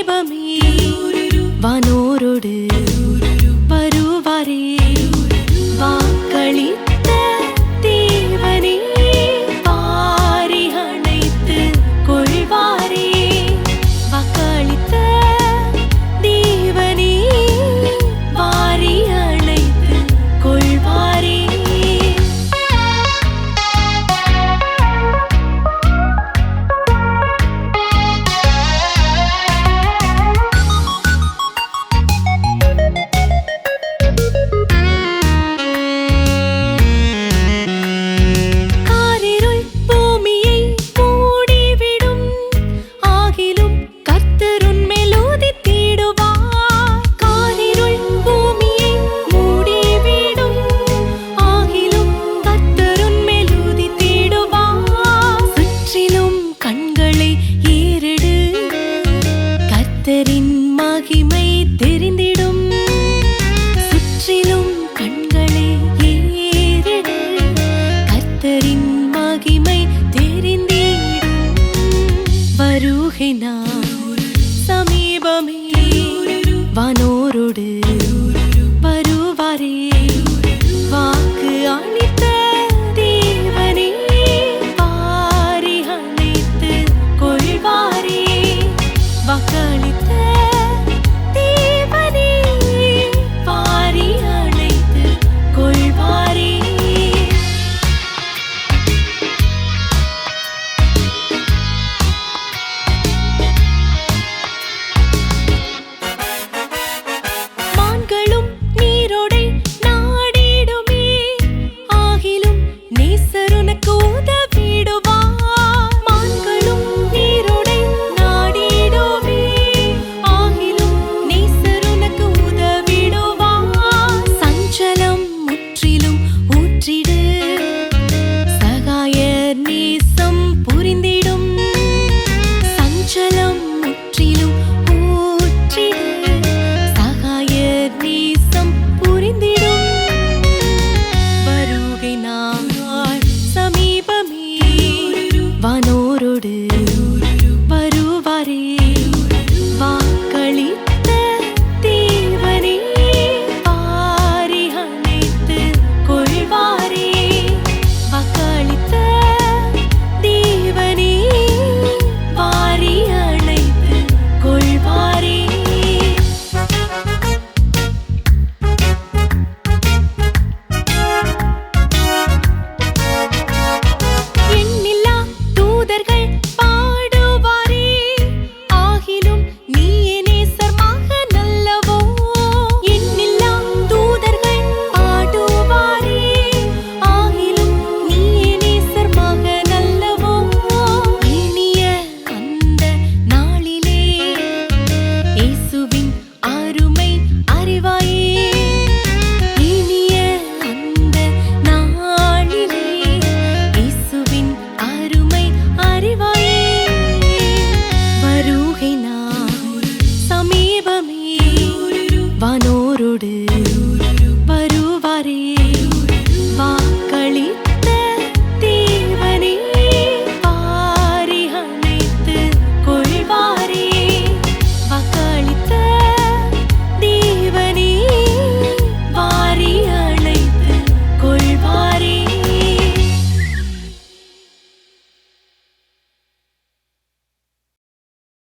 சமீபமே வானோரோடு வருவாரே வாக்களித்த தேவனே வாரி அணைத்து கொள்வாரே வாக்களித்த தேவனே வாரி அணைத்து கொள்வாரே கர்த்தரின் மகிமை தெரிந்திடும் சுற்றிலும் கண்களை ஏறெடு கர்த்தரின் மகிமை தெரிந்திடும் வருகை நாள் சமீபமே வானோரோடு வருவாரே வாக்கு அளித்த தேவனே வாரி அணைத்து கொள்வாரே வாக்களித்த தேவனே வாரி அணைத்து கொள்வாரே மான்களும் நீரோடை நாடிடுமே ஆகிலும் நேசர் உனக்கு உதவிடுவார் மான்களும் நீரோடை நாடிடுமே ஆகிலும் நேசர் உனக்கு உதவிடுவார் சஞ்சலம் முற்றிலும் ஊற்றிடு சகாயர் நேசம் புரிந்திடும் சஞ்சலம் முற்றிலும் ஊற்றிடு சகாயர் நேசம் புரிந்திடும் வருகை நாள் சமீபமே வானோரோடு வருவாரே வாக்களித்த தேவனே வாரி அணைத்து கொள்வாரே வாக்களித்த தேவனே வாரி அணைத்து கொள்வாரே எண்ணில்லா தூதர்கள் பாடுவாரே ஆகிலும் நீயே நேசர் மகன் அல்லவோ எண்ணில்லா தூதர்கள் பாடுவாரே ஆகிலும் நீயே நேசர் மகன் அல்லவோ இனிய அந்த நாளிலே இயேசுவின் அருமை அறிவாயே இனிய அந்த நாளிலே இயேசுவின் அருமை அறிவாயே வருகை நாள் சமீபமே வானோ